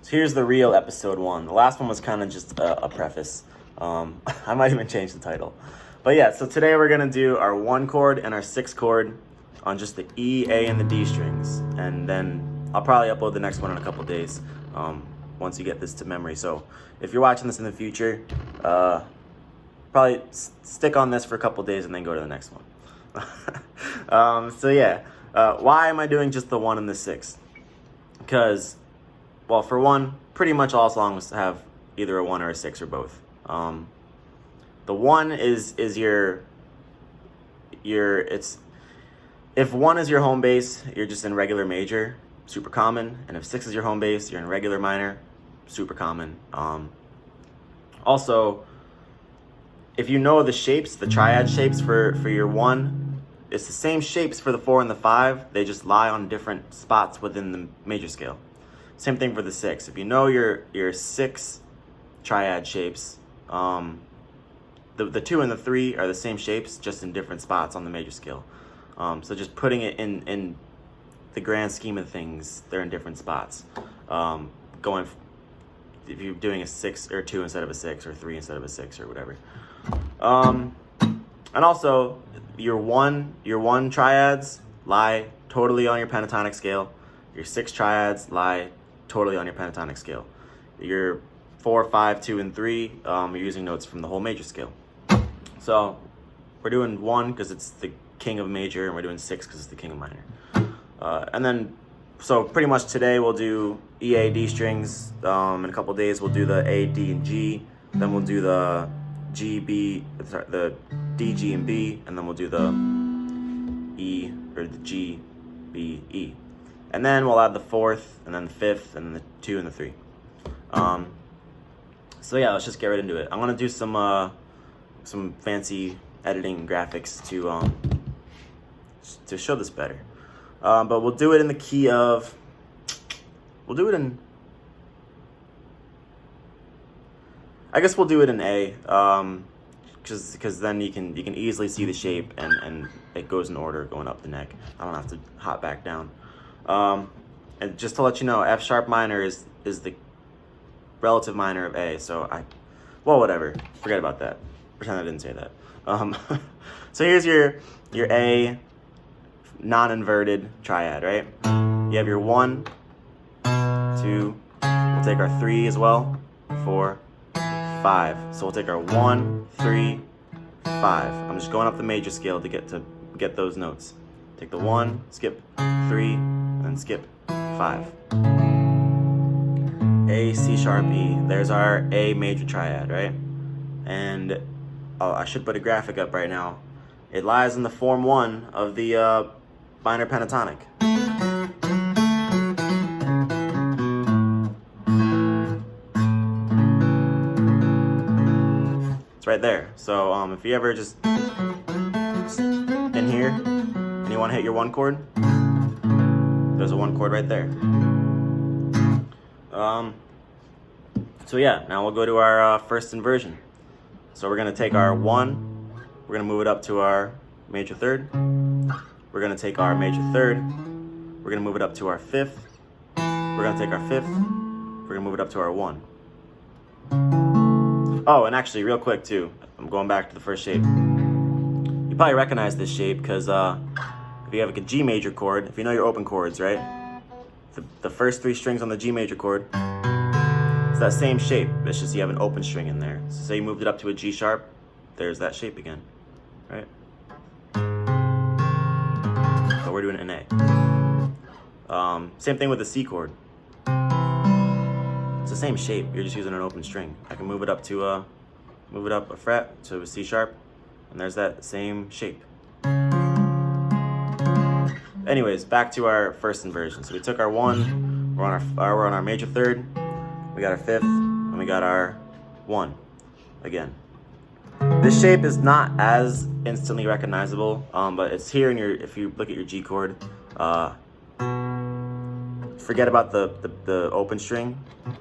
So here's the real episode 1. The last one was kind of just a preface. I might even change the title. But yeah, so today we're going to do our 1 chord and our 6 chord on just the E, A, and the D strings. And then I'll probably upload the next one in a couple days once you get this to memory. So if you're watching this in the future, probably stick on this for a couple days and then go to the next one. So yeah, why am I doing just the 1 and the 6? Because, well, for one, pretty much all songs have either a 1 or a 6 or both. The 1 is your if 1 is your home bass, you're just in regular major, super common, and if 6 is your home bass, you're in regular minor, super common. Also, if you know the shapes, the triad shapes for your 1, it's the same shapes for the 4 and the 5. They just lie on different spots within the major scale. Same thing for the 6. If you know your 6 triad shapes, the 2 and the 3 are the same shapes, just in different spots on the major scale. So just putting it in the grand scheme of things, they're in different spots. If you're doing a 6 or 2 instead of a 6, or 3 instead of a 6, or whatever. And also, your one triads lie totally on your pentatonic scale. Your 6 triads lie totally on your pentatonic scale. Your 4, 5, 2, and 3, you're using notes from the whole major scale. So we're doing 1 because it's the king of major, and we're doing 6 because it's the king of minor. And then, so pretty much today we'll do E, A, D strings. In a couple days we'll do the A, D, and G. Then we'll do the G, B, the D, G, and B, and then we'll do the E, or the G, B, E. And then we'll add the 4th, and then the 5th, and then the 2 and the 3. So yeah, let's just get right into it. I'm gonna do some fancy editing graphics to show this better. But we'll do it in the key of, I guess we'll do it in A, because then you can easily see the shape, and it goes in order going up the neck. I don't have to hop back down. And just to let you know, F sharp minor is the relative minor of A. So well, whatever. Forget about that. Pretend I didn't say that. So here's your A non-inverted triad, right? You have your 1, 2. We'll take our 3 as well. 4, 5. So we'll take our 1, 3, 5. I'm just going up the major scale to get those notes. Take the 1, skip 3, and skip 5. A, C sharp, E. There's our A major triad, right? And I should put a graphic up right now. It lies in the form 1 of the minor pentatonic. It's right there. So if you ever just in here and you want to hit your 1 chord, there's a 1 chord right there. So yeah, now we'll go to our first inversion. So we're going to take our 1, we're going to move it up to our major 3rd. We're going to take our major 3rd, we're going to move it up to our 5th. We're going to take our 5th, we're going to move it up to our 1. Oh, and actually, real quick too, I'm going back to the first shape. You probably recognize this shape because if you have like a G major chord, if you know your open chords, right? The first 3 strings on the G major chord, it's that same shape. It's just you have an open string in there. So say you moved it up to a G sharp, there's that shape again, right? But we're doing it in A. Same thing with the C chord. It's the same shape. You're just using an open string. I can move it up a fret to a C sharp, and there's that same shape. Anyways, back to our first inversion. So we took our 1, we're on our major 3rd, we got our 5th, and we got our 1 again. This shape is not as instantly recognizable, but it's here if you look at your G chord. Forget about the open string.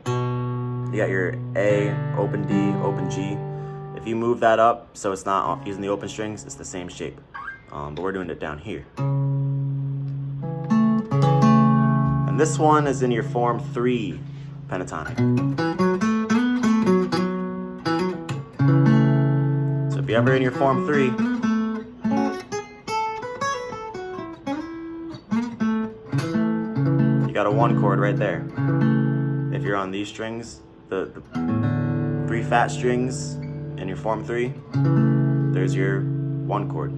You got your A, open D, open G. If you move that up so it's not using the open strings, it's the same shape. But we're doing it down here. And this one is in your form 3 pentatonic. So if you're ever in your form 3, you got a 1 chord right there. If you're on these strings, the 3 fat strings in your form 3, there's your 1 chord.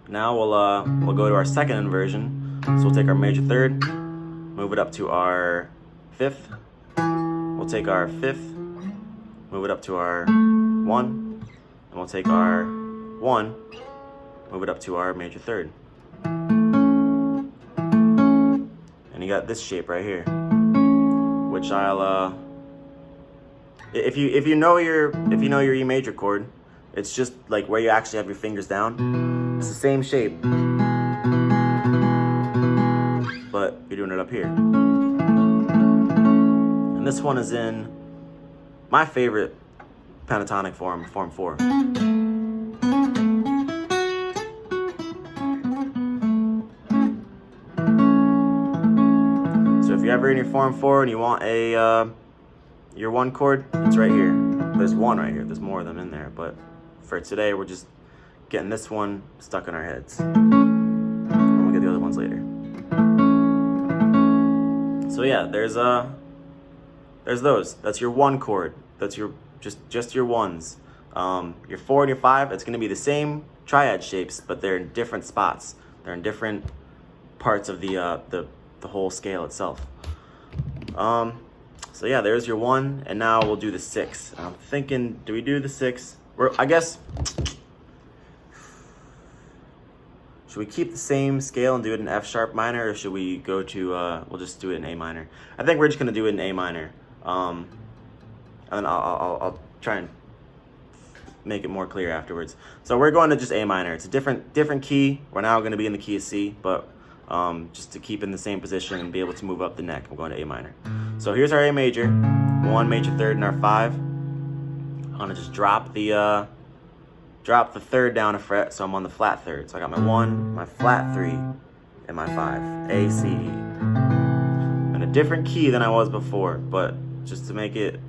Now we'll go to our second inversion. So we'll take our major 3rd, move it up to our 5th. We'll take our 5th, move it up to our 1, and we'll take our 1, move it up to our major 3rd. And you got this shape right here, which I'll if you know your E major chord, it's just like where you actually have your fingers down. It's the same shape, but you're doing it up here. And this one is in my favorite pentatonic form, form 4. So if you're ever in your form 4 and you want your 1 chord, it's right here. There's 1 right here. There's more of them in there, but for today we're just getting this one stuck in our heads. And we'll get the other ones later. So yeah, there's those. That's your 1 chord. That's your just your 1s. Your 4 and your 5, it's going to be the same triad shapes, but they're in different spots. They're in different parts of the whole scale itself. So yeah, there's your 1, and now we'll do the 6. I'm thinking, do we do the 6? I guess, should we keep the same scale and do it in F sharp minor, or should we go to, we'll just do it in A minor? I think we're just gonna do it in A minor. And then I'll try and make it more clear afterwards. So we're going to just A minor. It's a different key. We're now gonna be in the key of C, but just to keep in the same position and be able to move up the neck, I'm going to A minor. So here's our A major, 1 major 3rd, and our 5. I'm gonna just drop the 3rd down a fret, so I'm on the flat 3rd. So I got my 1, my flat 3, and my 5. A, C, E. In a different key than I was before, but just to make it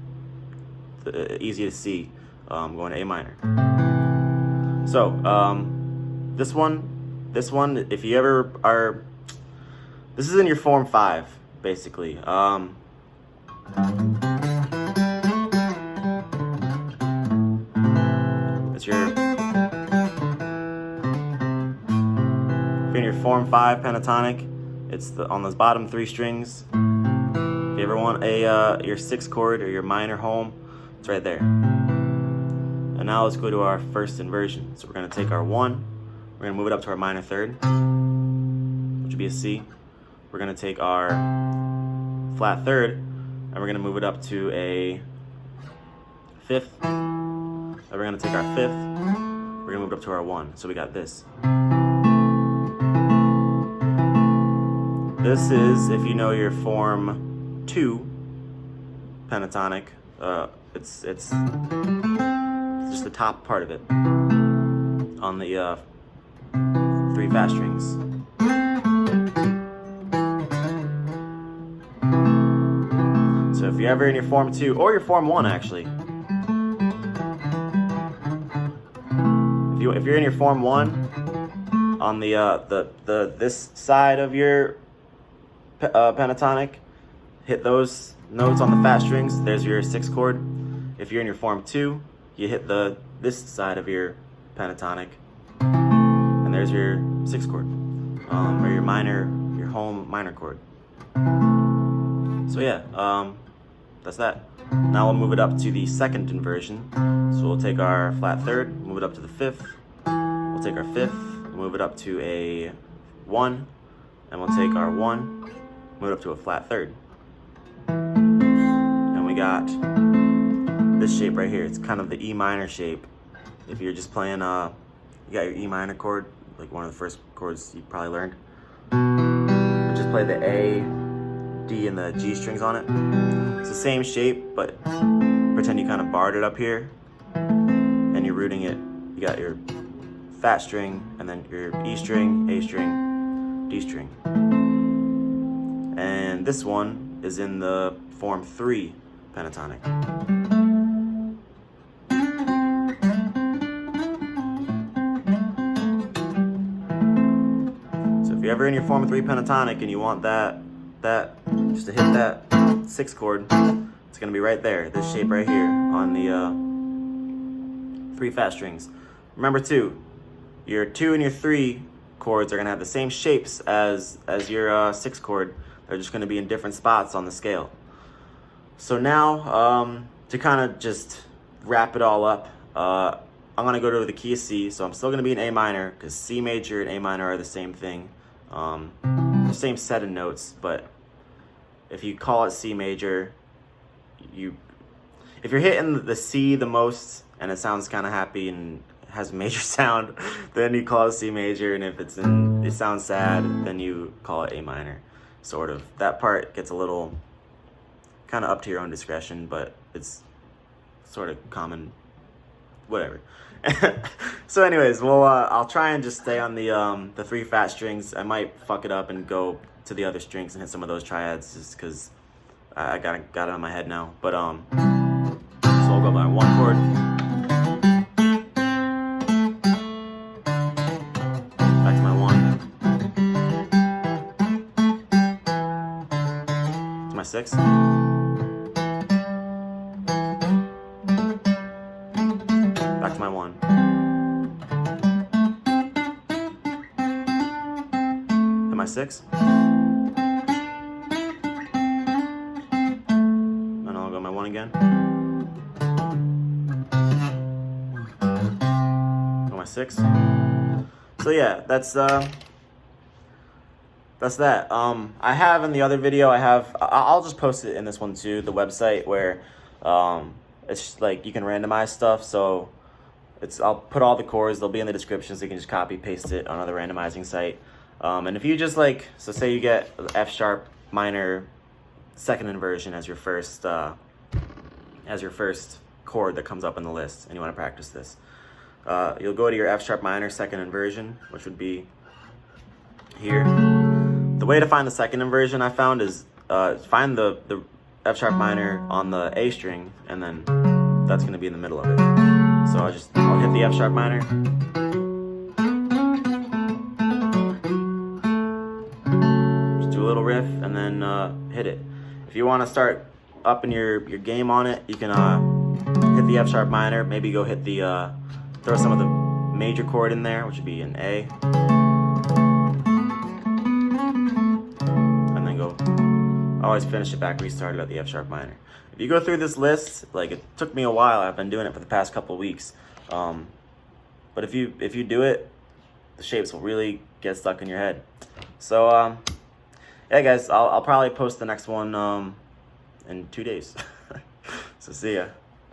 easy to see, I'm going to A minor. So this one, if you ever are, this is in your form 5, basically. It's your, if you're in your form 5 pentatonic, it's on those bottom 3 strings. If you ever want your 6th chord or your minor home, it's right there. And now let's go to our first inversion. So we're gonna take our 1, we're gonna move it up to our minor 3rd, which would be a C. We're gonna take our flat 3rd, and we're gonna move it up to a 5th. And we're gonna take our 5th, we're gonna move it up to our 1. So we got this. This is, if you know your form 2 pentatonic, it's just the top part of it on the 3 fat strings. So if you're ever in your form 2 or your form 1, actually, if you're in your form 1 on this side of your pentatonic, hit those notes on the fat strings. There's your 6th chord. If you're in your form 2, you hit this side of your pentatonic, and there's your 6th chord, or your home minor chord. So yeah, that's that. Now we'll move it up to the second inversion. So we'll take our flat 3rd, move it up to the 5th. We'll take our 5th, move it up to a 1, and we'll take our 1, move it up to a flat 3rd. And we got this shape right here. It's kind of the E minor shape. If you're just playing, you got your E minor chord, like one of the first chords you probably learned. You just play the A, D, and the G strings on it. It's the same shape, but pretend you kind of barred it up here, and you're rooting it. You got your fat string, and then your E string, A string, D string. And this one is in the form 3 pentatonic. So if you're ever in your form 3 pentatonic and you want that just to hit that 6th chord, it's gonna be right there, this shape right here on the 3 fat strings. Remember too, your 2 and your 3 chords are gonna have the same shapes as your 6th chord. They're just gonna be in different spots on the scale. So now, to kind of just wrap it all up, I'm gonna go to the key of C. So I'm still gonna be in A minor, because C major and A minor are the same thing. The same set of notes, but if you call it C major, if you're hitting the C the most and it sounds kind of happy and has a major sound, then you call it C major, and if it sounds sad, then you call it A minor, sort of. That part gets a little kind of up to your own discretion, but it's sort of common, whatever. So anyways, well, I'll try and just stay on the 3 fat strings. I might fuck it up and go to the other strings and hit some of those triads, just because I got it on my head now. But so I'll go by 1 chord, back to my 1, to my 6, back to my 1, to my 6, and I'll go my 1 again, to my 6. So yeah, that's that. I have in the other video, I'll just post it in this one too, the website where it's like you can randomize stuff. So I'll put all the chords, they'll be in the description, so you can just copy paste it on another randomizing site. And if you just so say you get F sharp minor 2nd inversion as your first chord that comes up in the list, and you want to practice this, you'll go to your F sharp minor 2nd inversion, which would be here. The way to find the 2nd inversion I found is find the F sharp minor on the A string, and then that's going to be in the middle of it. So I'll hit the F sharp minor, just do a little riff, and then hit it. If you want to start upping your game on it, you can hit the F sharp minor, maybe go hit the throw some of the major chord in there, which would be an A, and then go. I always finish it back where you started at the F sharp minor. If you go through this list, it took me a while. I've been doing it for the past couple of weeks, but if you do it, the shapes will really get stuck in your head. So yeah, guys, I'll probably post the next one in 2 days. So see ya.